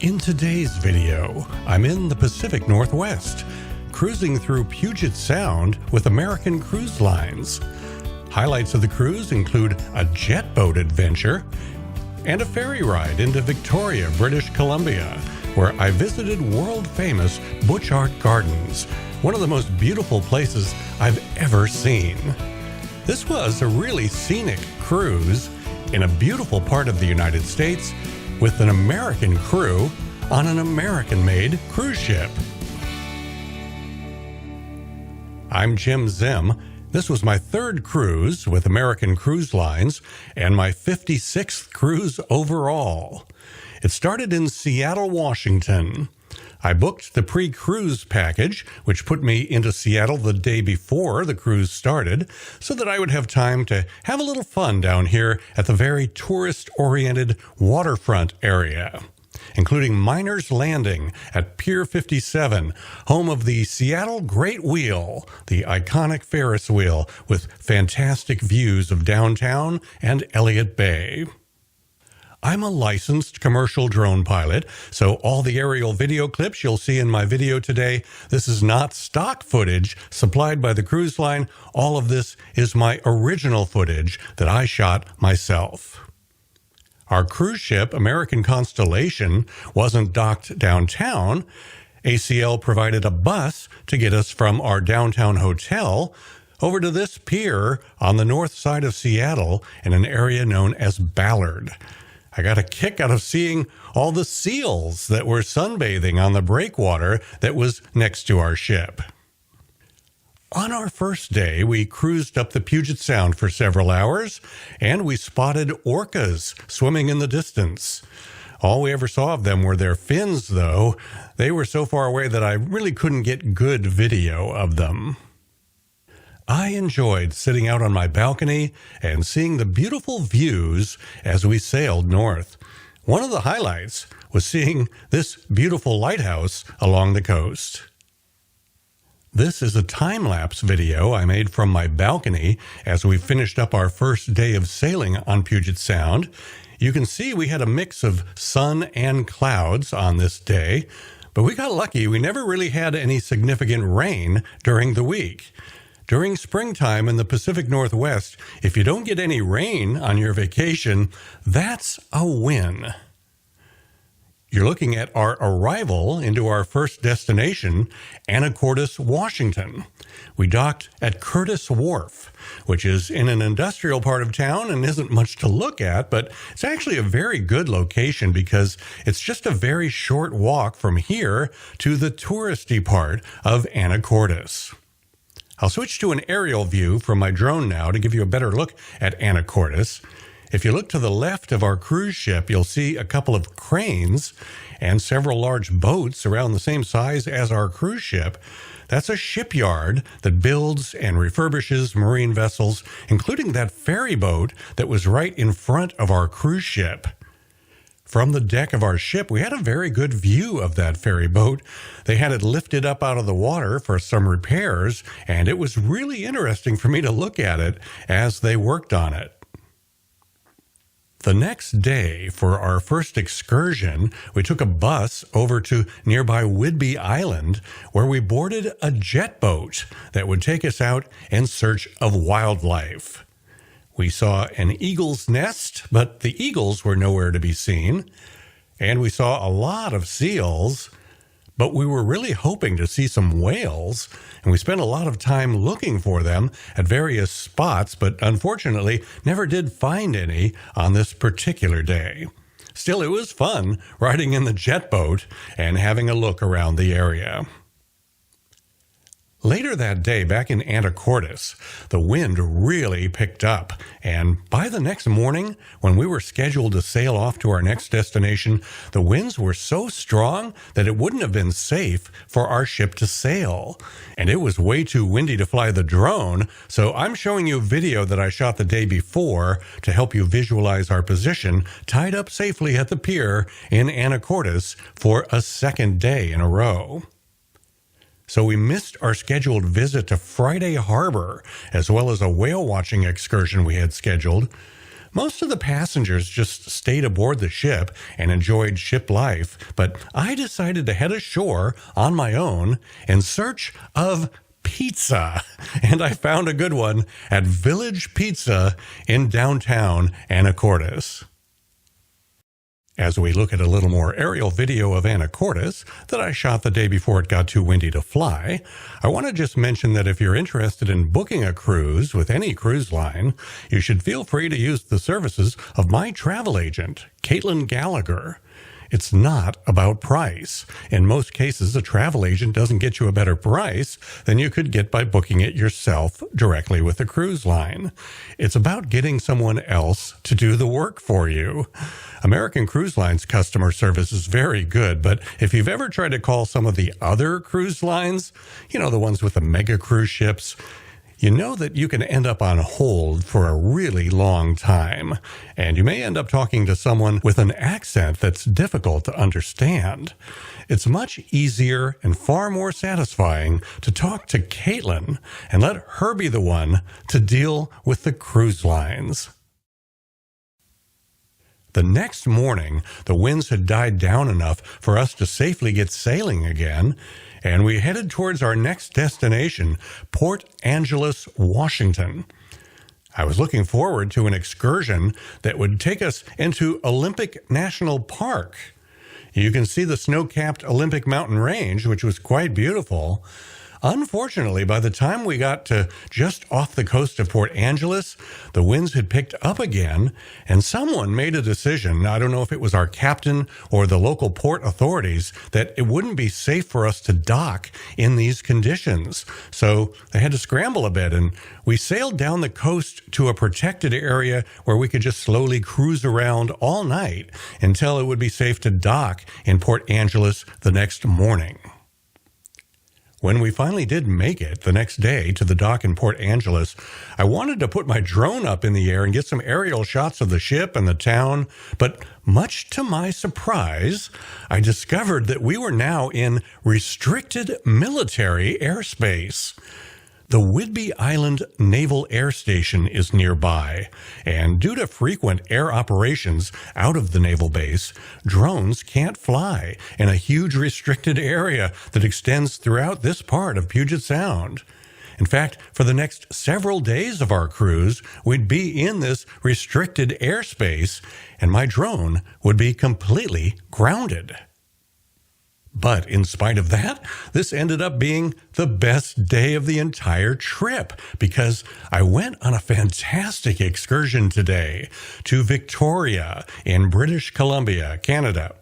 In today's video, I'm in the Pacific Northwest, cruising through Puget Sound with American Cruise Lines. Highlights of the cruise include a jet boat adventure and a ferry ride into Victoria, British Columbia, where I visited world-famous Butchart Gardens, one of the most beautiful places I've ever seen. This was a really scenic cruise in a beautiful part of the United States with an American crew on an American-made cruise ship. I'm Jim Zim. This was my third cruise with American Cruise Lines and my 56th cruise overall. It started in Seattle, Washington. I booked the pre-cruise package, which put me into Seattle the day before the cruise started, so that I would have time to have a little fun down here at the very tourist-oriented waterfront area, including Miners Landing at Pier 57, home of the Seattle Great Wheel, the iconic Ferris wheel with fantastic views of downtown and Elliott Bay. I'm a licensed commercial drone pilot, so all the aerial video clips you'll see in my video today, this is not stock footage supplied by the cruise line. All of this is my original footage that I shot myself. Our cruise ship, American Constellation, wasn't docked downtown. ACL provided a bus to get us from our downtown hotel over to this pier on the north side of Seattle in an area known as Ballard. I got a kick out of seeing all the seals that were sunbathing on the breakwater that was next to our ship. On our first day, we cruised up the Puget Sound for several hours, and we spotted orcas swimming in the distance. All we ever saw of them were their fins, though. They were so far away that I really couldn't get good video of them. I enjoyed sitting out on my balcony and seeing the beautiful views as we sailed north. One of the highlights was seeing this beautiful lighthouse along the coast. This is a time-lapse video I made from my balcony as we finished up our first day of sailing on Puget Sound. You can see we had a mix of sun and clouds on this day, but we got lucky. We never really had any significant rain during the week. During springtime in the Pacific Northwest, if you don't get any rain on your vacation, that's a win. You're looking at our arrival into our first destination, Anacortes, Washington. We docked at Curtis Wharf, which is in an industrial part of town and isn't much to look at, but it's actually a very good location because it's just a very short walk from here to the touristy part of Anacortes. I'll switch to an aerial view from my drone now to give you a better look at Anacortes. If you look to the left of our cruise ship, you'll see a couple of cranes and several large boats around the same size as our cruise ship. That's a shipyard that builds and refurbishes marine vessels, including that ferry boat that was right in front of our cruise ship. From the deck of our ship, we had a very good view of that ferry boat. They had it lifted up out of the water for some repairs, and it was really interesting for me to look at it as they worked on it. The next day, for our first excursion, we took a bus over to nearby Whidbey Island, where we boarded a jet boat that would take us out in search of wildlife. We saw an eagle's nest, but the eagles were nowhere to be seen. And we saw a lot of seals, but we were really hoping to see some whales. And we spent a lot of time looking for them at various spots, but unfortunately never did find any on this particular day. Still, it was fun riding in the jet boat and having a look around the area. Later that day, back in Anacortes, the wind really picked up, and by the next morning, when we were scheduled to sail off to our next destination, the winds were so strong that it wouldn't have been safe for our ship to sail. And it was way too windy to fly the drone, so I'm showing you a video that I shot the day before to help you visualize our position, tied up safely at the pier in Anacortes for a second day in a row. So we missed our scheduled visit to Friday Harbor, as well as a whale watching excursion we had scheduled. Most of the passengers just stayed aboard the ship and enjoyed ship life, but I decided to head ashore on my own in search of pizza, and I found a good one at Village Pizza in downtown Anacortes. As we look at a little more aerial video of Anacortes that I shot the day before it got too windy to fly, I want to just mention that if you're interested in booking a cruise with any cruise line, you should feel free to use the services of my travel agent, Caitlin Gallagher. It's not about price. In most cases, a travel agent doesn't get you a better price than you could get by booking it yourself directly with the cruise line. It's about getting someone else to do the work for you. American Cruise Line's customer service is very good, but if you've ever tried to call some of the other cruise lines, the ones with the mega cruise ships, you know that you can end up on hold for a really long time, and you may end up talking to someone with an accent that's difficult to understand. It's much easier and far more satisfying to talk to Caitlin and let her be the one to deal with the cruise lines. The next morning, the winds had died down enough for us to safely get sailing again, and we headed towards our next destination, Port Angeles, Washington. I was looking forward to an excursion that would take us into Olympic National Park. You can see the snow-capped Olympic Mountain Range, which was quite beautiful. Unfortunately, by the time we got to just off the coast of Port Angeles, the winds had picked up again, and someone made a decision, I don't know if it was our captain or the local port authorities, that it wouldn't be safe for us to dock in these conditions. So they had to scramble a bit, and we sailed down the coast to a protected area where we could just slowly cruise around all night until it would be safe to dock in Port Angeles the next morning. When we finally did make it the next day to the dock in Port Angeles, I wanted to put my drone up in the air and get some aerial shots of the ship and the town, but much to my surprise, I discovered that we were now in restricted military airspace. The Whidbey Island Naval Air Station is nearby, and due to frequent air operations out of the naval base, drones can't fly in a huge restricted area that extends throughout this part of Puget Sound. In fact, for the next several days of our cruise, we'd be in this restricted airspace, and my drone would be completely grounded. But in spite of that, this ended up being the best day of the entire trip because I went on a fantastic excursion today to Victoria in British Columbia, Canada.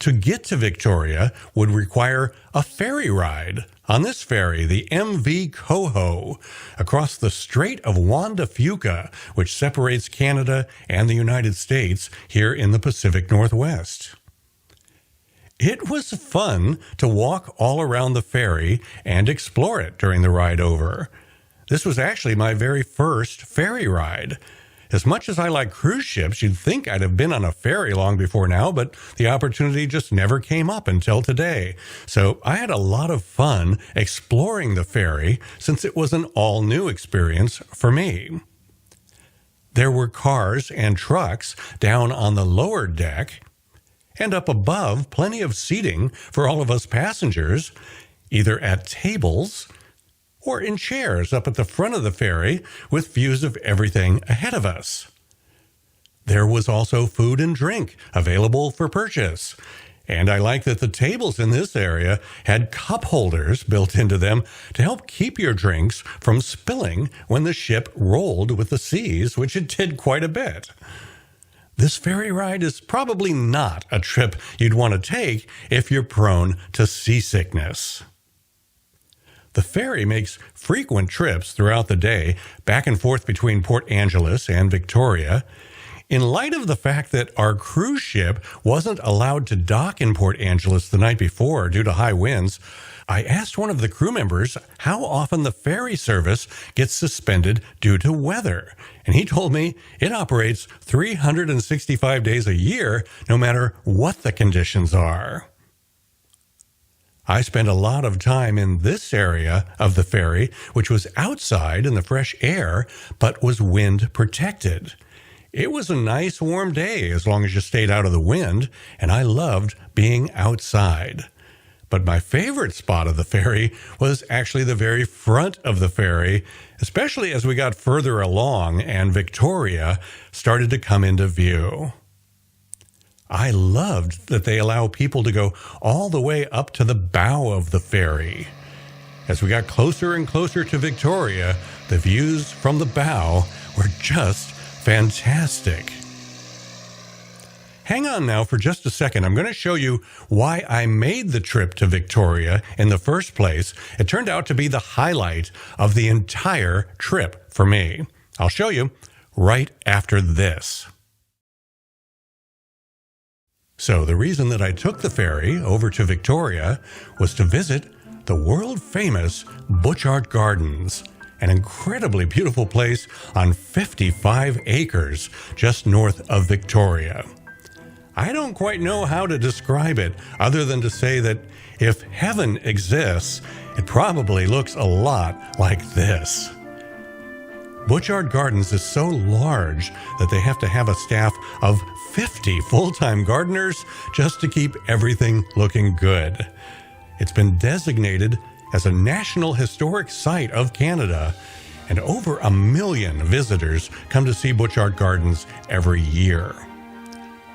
To get to Victoria would require a ferry ride. On this ferry, the MV Coho, across the Strait of Juan de Fuca, which separates Canada and the United States here in the Pacific Northwest. It was fun to walk all around the ferry and explore it during the ride over. This was actually my very first ferry ride. As much as I like cruise ships, you'd think I'd have been on a ferry long before now, but the opportunity just never came up until today. So I had a lot of fun exploring the ferry since it was an all-new experience for me. There were cars and trucks down on the lower deck, and up above, plenty of seating for all of us passengers, either at tables or in chairs up at the front of the ferry with views of everything ahead of us. There was also food and drink available for purchase, and I like that the tables in this area had cup holders built into them to help keep your drinks from spilling when the ship rolled with the seas, which it did quite a bit. This ferry ride is probably not a trip you'd want to take if you're prone to seasickness. The ferry makes frequent trips throughout the day back and forth between Port Angeles and Victoria. In light of the fact that our cruise ship wasn't allowed to dock in Port Angeles the night before due to high winds, I asked one of the crew members how often the ferry service gets suspended due to weather, and he told me it operates 365 days a year, no matter what the conditions are. I spent a lot of time in this area of the ferry, which was outside in the fresh air, but was wind protected. It was a nice warm day as long as you stayed out of the wind, and I loved being outside. But my favorite spot of the ferry was actually the very front of the ferry, especially as we got further along and Victoria started to come into view. I loved that they allow people to go all the way up to the bow of the ferry. As we got closer and closer to Victoria, the views from the bow were just fantastic. Hang on now for just a second. I'm going to show you why I made the trip to Victoria in the first place. It turned out to be the highlight of the entire trip for me. I'll show you right after this. So the reason that I took the ferry over to Victoria was to visit the world-famous Butchart Gardens, an incredibly beautiful place on 55 acres just north of Victoria. I don't quite know how to describe it other than to say that if heaven exists, it probably looks a lot like this. Butchart Gardens is so large that they have to have a staff of 50 full-time gardeners just to keep everything looking good. It's been designated as a National Historic Site of Canada, and over 1 million visitors come to see Butchart Gardens every year.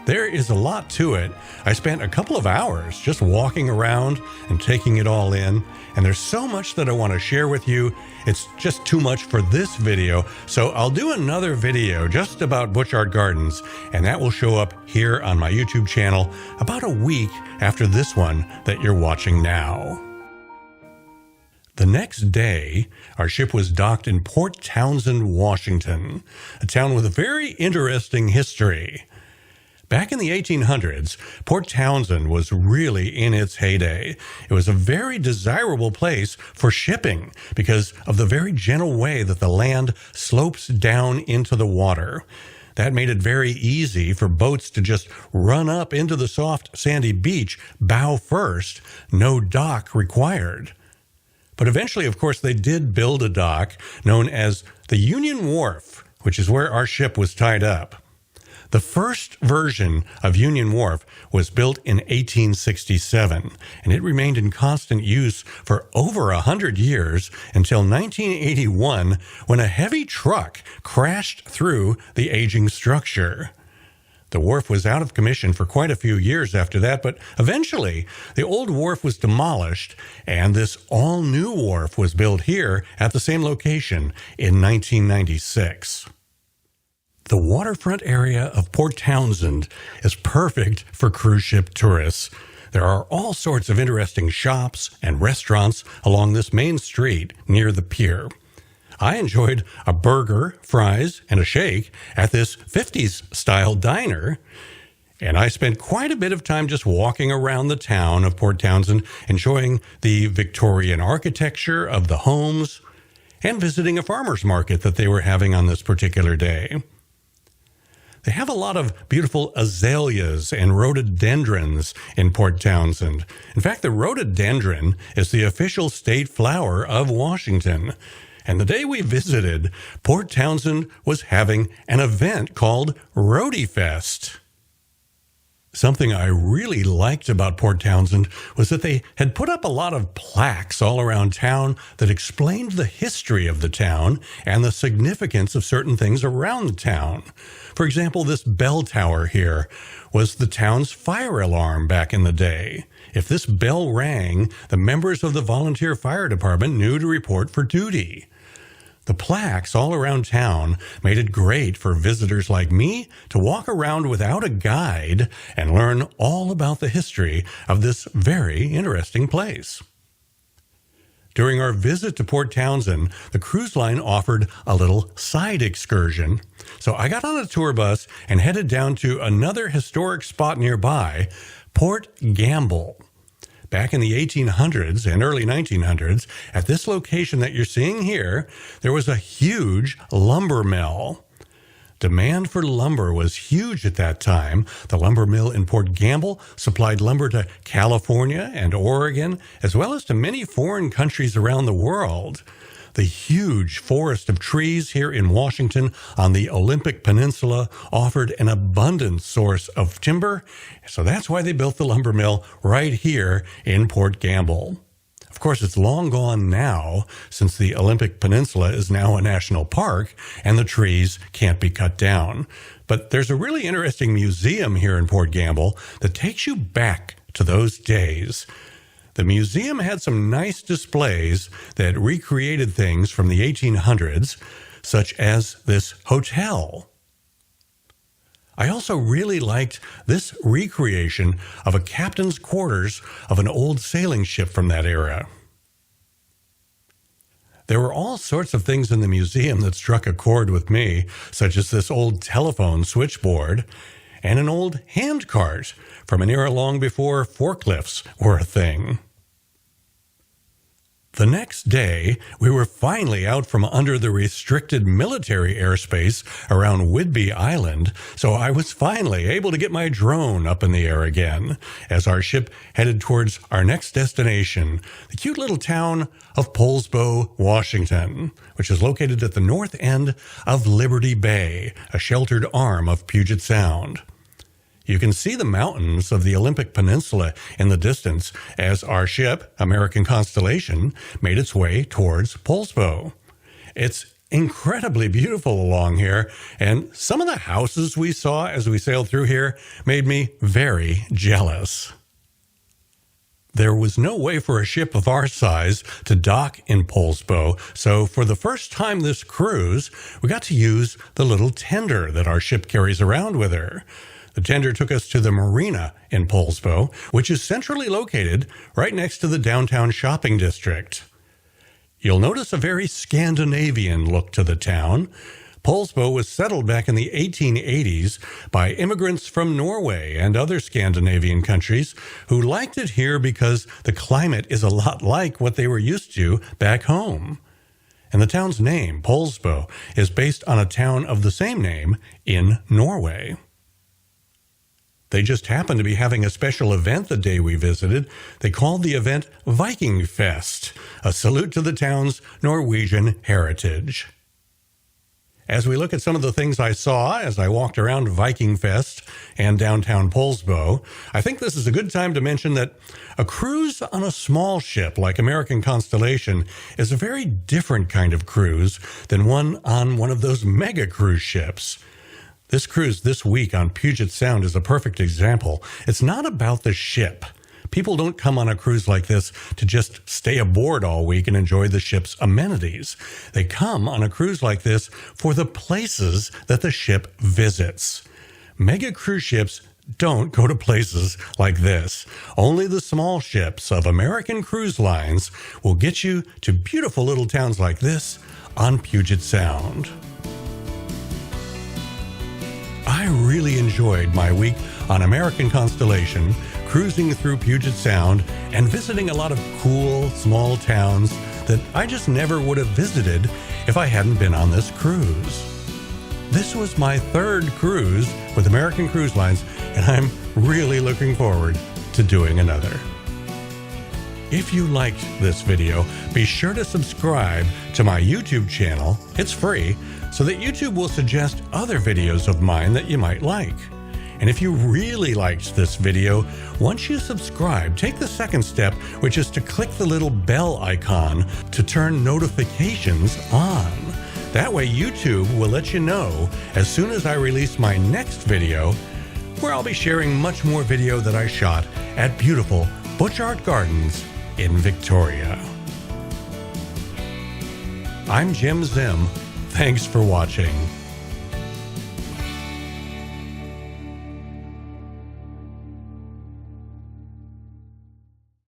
There is a lot to it. I spent a couple of hours just walking around and taking it all in, and there's so much that I want to share with you. It's just too much for this video, so I'll do another video just about Butchart Gardens, and that will show up here on my YouTube channel about a week after this one that you're watching now. The next day, our ship was docked in Port Townsend, Washington, a town with a very interesting history. Back in the 1800s, Port Townsend was really in its heyday. It was a very desirable place for shipping because of the very gentle way that the land slopes down into the water. That made it very easy for boats to just run up into the soft, sandy beach, bow first, no dock required. But eventually, of course, they did build a dock known as the Union Wharf, which is where our ship was tied up. The first version of Union Wharf was built in 1867, and it remained in constant use for over 100 years until 1981, when a heavy truck crashed through the aging structure. The wharf was out of commission for quite a few years after that, but eventually the old wharf was demolished, and this all-new wharf was built here at the same location in 1996. The waterfront area of Port Townsend is perfect for cruise ship tourists. There are all sorts of interesting shops and restaurants along this main street near the pier. I enjoyed a burger, fries, and a shake at this 50s-style diner, and I spent quite a bit of time just walking around the town of Port Townsend, enjoying the Victorian architecture of the homes, and visiting a farmer's market that they were having on this particular day. They have a lot of beautiful azaleas and rhododendrons in Port Townsend. In fact, the rhododendron is the official state flower of Washington. And the day we visited, Port Townsend was having an event called Rhody Fest. Something I really liked about Port Townsend was that they had put up a lot of plaques all around town that explained the history of the town and the significance of certain things around the town. For example, this bell tower here was the town's fire alarm back in the day. If this bell rang, the members of the volunteer fire department knew to report for duty. The plaques all around town made it great for visitors like me to walk around without a guide and learn all about the history of this very interesting place. During our visit to Port Townsend, the cruise line offered a little side excursion. So I got on a tour bus and headed down to another historic spot nearby, Port Gamble. Back in the 1800s and early 1900s, at this location that you're seeing here, there was a huge lumber mill. Demand for lumber was huge at that time. The lumber mill in Port Gamble supplied lumber to California and Oregon, as well as to many foreign countries around the world. The huge forest of trees here in Washington on the Olympic Peninsula offered an abundant source of timber, so that's why they built the lumber mill right here in Port Gamble. Of course, it's long gone now, since the Olympic Peninsula is now a national park and the trees can't be cut down. But there's a really interesting museum here in Port Gamble that takes you back to those days. The museum had some nice displays that recreated things from the 1800s, such as this hotel. I also really liked this recreation of a captain's quarters of an old sailing ship from that era. There were all sorts of things in the museum that struck a chord with me, such as this old telephone switchboard and an old hand cart from an era long before forklifts were a thing. The next day, we were finally out from under the restricted military airspace around Whidbey Island, so I was finally able to get my drone up in the air again as our ship headed towards our next destination, the cute little town of Poulsbo, Washington, which is located at the north end of Liberty Bay, a sheltered arm of Puget Sound. You can see the mountains of the Olympic Peninsula in the distance as our ship, American Constellation, made its way towards Poulsbo. It's incredibly beautiful along here, and some of the houses we saw as we sailed through here made me very jealous. There was no way for a ship of our size to dock in Poulsbo, so for the first time this cruise, we got to use the little tender that our ship carries around with her. The tender took us to the marina in Poulsbo, which is centrally located right next to the downtown shopping district. You'll notice a very Scandinavian look to the town. Poulsbo was settled back in the 1880s by immigrants from Norway and other Scandinavian countries who liked it here because the climate is a lot like what they were used to back home. And the town's name, Poulsbo, is based on a town of the same name in Norway. They just happened to be having a special event the day we visited. They called the event Viking Fest, a salute to the town's Norwegian heritage. As we look at some of the things I saw as I walked around Viking Fest and downtown Poulsbo, I think this is a good time to mention that a cruise on a small ship like American Constellation is a very different kind of cruise than one on one of those mega cruise ships. This cruise this week on Puget Sound is a perfect example. It's not about the ship. People don't come on a cruise like this to just stay aboard all week and enjoy the ship's amenities. They come on a cruise like this for the places that the ship visits. Mega cruise ships don't go to places like this. Only the small ships of American Cruise Lines will get you to beautiful little towns like this on Puget Sound. I really enjoyed my week on American Constellation, cruising through Puget Sound and visiting a lot of cool, small towns that I just never would have visited if I hadn't been on this cruise. This was my third cruise with American Cruise Lines, and I'm really looking forward to doing another. If you liked this video, be sure to subscribe to my YouTube channel. It's free, so that YouTube will suggest other videos of mine that you might like. And if you really liked this video, once you subscribe, take the second step, which is to click the little bell icon to turn notifications on. That way YouTube will let you know as soon as I release my next video, where I'll be sharing much more video that I shot at beautiful Butchart Gardens in Victoria. I'm Jim Zim. Thanks for watching.